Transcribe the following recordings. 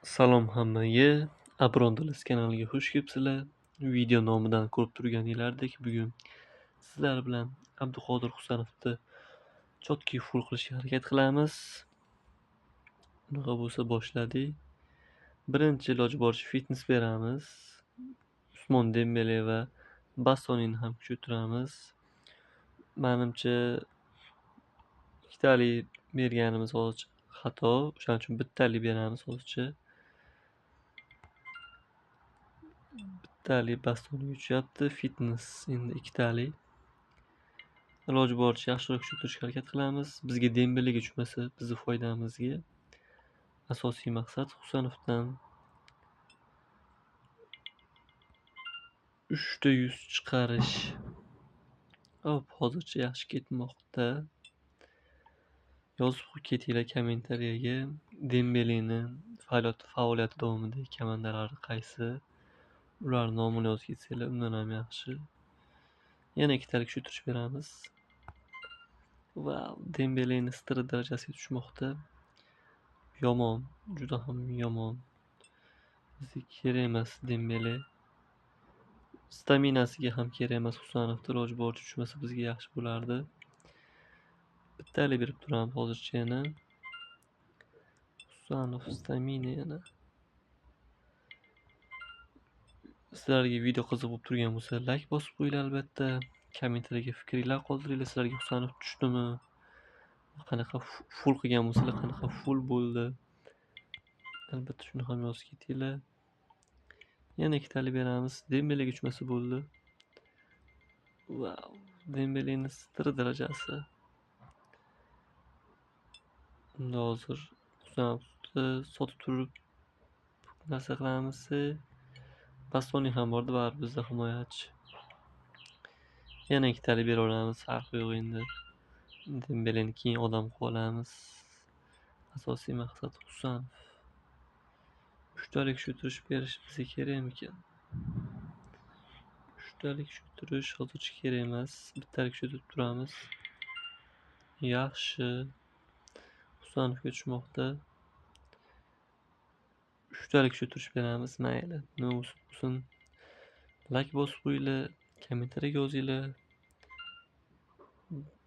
Salom hammaga, Abrondalis kanaliga xush kelibsizlar. Video nomidan ko'rib turganingizdek, bugun sizlar bilan Abduqodir Husanovni chotki full qilishga harakat qilamiz. Unaqa bo'lsa boshladik. Birinchi iloji boricha fitness beramiz. Usmon Dembele va Bastonini ham kuchaytiramiz. Menimcha ikkitalik berganimiz hozircha xato, o'shaning uchun bittalik beramiz hozircha. Bittalik Bastoniga tushyapti, fitness endi ikkitalik. Iloji boricha yaxshiroq tushirishga harakat qilamiz. Bizga Dembelega tushmasa, bizni foydamizga. Asosiy maqsad Husanovdan 3/100 chiqarish. Hop, hozircha yaxshi ketmoqda. Yozib ketinglar kommentariyaga. Dembeleni faoliyati davomidagi komandalari qaysi? Ular nomini yozib ketsanglar, undan ham yaxshi. Yana ikkitalik tushirish beramiz. Wow, Dembeleni stiri darajasiga tushmoqda. Yomon, juda ham yomon. Bizga kerak emas Dembele. Staminasiga ham kerak emas Husanovni, iloji boricha tushmasa bizga yaxshi bo'lardi. Bittalik berib turamiz hozircha yana. Husanov, stamina yana. Sizlarga video qiziq bo'lib turgan bo'lsa, like bosib qo'yinglar albatta. Kommentariyaga fikringlar qoldiringlar. Sizlarga Husanov tushdimi? Qanaqa full qilgan bo'lsalar, qanaqa full bo'ldi? Albatta shuni ham yozib ketinglar. Yana ikkitalik beramiz. Dembelega tushmasa bo'ldi. Wow, Dembelening stiri darajasi. Unda hozir Husanovni sotib turib narsa qilamiz. Bastoni ham bordi, baribir bizda himoyachi. Yana ikkitalik beraveramiz, farqi yo'q endi. Dembeleni keyin odam qilib olamiz. Asosiy maqsad Husanov. 3talik tushirish berish bizga kerakmikan? 3talik tushirish hozircha kerak emas. Bittalik tushirib turamiz. Yaxshi. Husanovga tushmoqda. 3talik tushirish beramiz, mayli. Nima bo'lsin. Like bosib qo'yinglar, kommentariyaga yozinglar.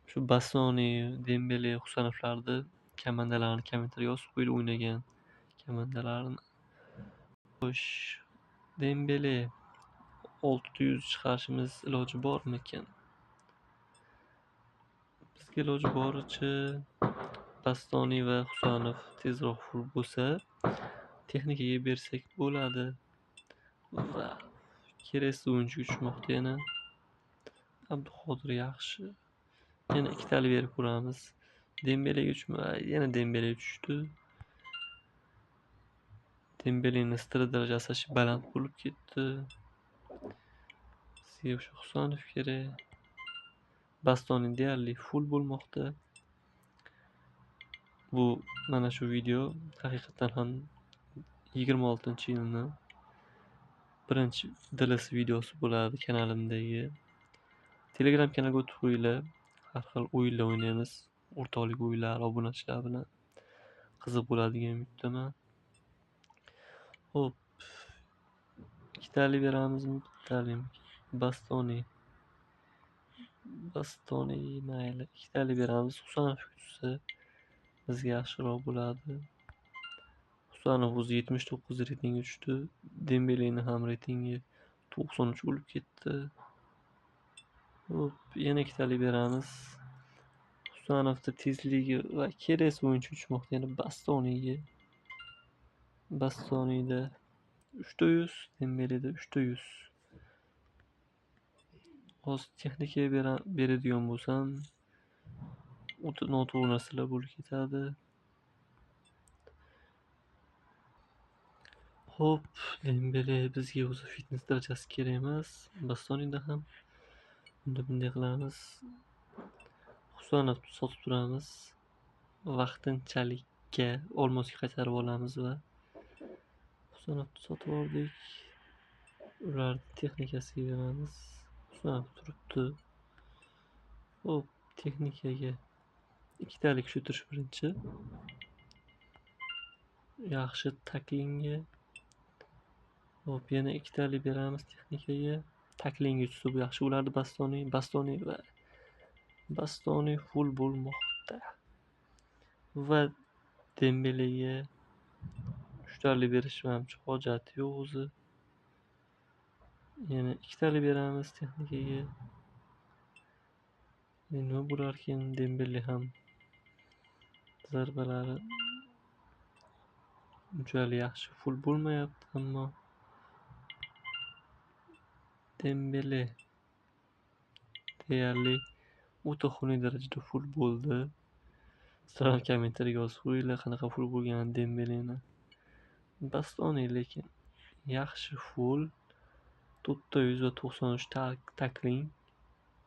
Shu Bastoni, Dembele, Husanovlarni komandalarini kommentariyaga yozib qo'yinglar, o'ynagan komandalarini. Xo'sh, Dembele 600 chiqarishimiz iloji bormikan? Bizga iloji boricha Bastoni va Husanov tezroq full bo'lsa, texnikaga bersak bo'ladi. Va kerakli o'yinchiga tushmoqda yana. Abduqodir yaxshi. Yana ikkitalik berib ko'ramiz. Dembelega yana Dembele tushdi. Dembelening stiri darajasi baland bo'lib ketdi. Sizga o'sha Husanov kerak. Bastoni deyarli full bo'lmoqda. Bu mana shu video haqiqatan ham 26-yilning birinchi DLC videosi bo'ladi kanalimdagi. Telegram kanalga o'tib qo'yinglar. Har xil o'yinlar o'ynaymiz. O'rtoqlik o'yinlari obunachilar bilan. Qiziq bo'ladigan umiddaman. Hop. Ikkitalik beramizmi? Bittalik. Bastoni mayli. Ikkitalik beramiz. Husanov tushsa bizga yaxshiroq bo'ladi. Husanov o'zi 79 reytingga tushdi. Dembelening ham reytingi 93 bo'lib ketdi. Hop, yana ikkitalik beramiz. Husanovda tezligi va kerak o'yinchi tushmoqda yana Bastoniga. Bastonida 3/100, Dembeleda 3/100. Hozir texnikaga beradigan bo'lsam, o'ta noto'g'ri narsalar bo'lib ketadi. Hop, Dembele bizga o'zi fitness darajasi kerak emas. Bastonida ham unda bunday qilamiz. Husanovni sotib turamiz. Vaqtinchalikka olmosga qaytarib olamiz va Husanovni sotib oldik. Ular texnikasiga beramiz. Husanov turibdi. Hop, texnikaga ikkitalik tushirish birinchi. yaxshi taklingi. Hop, yana ikkitalik beramiz texnikaga. Takling uchisi bu yaxshi bo'lardi. Bastoni full bo'lmoqda. Va Dembelega 3 talik berish menimcha hojati yo'q o'zi. Yana ikkitalik beramiz texnikaga. Nima bo'larkin, Dembele ham zarbalari unchalik yaxshi full bo'lmayapti, ammo Dembele deyarli o'ta xunuk darajada full bo'ldi. Sizlar ham kommentariyaga yozib qo'yinglar qanaqa full bo'lganini Dembeleni. Bastoni lekin yaxshi full. 993 takling.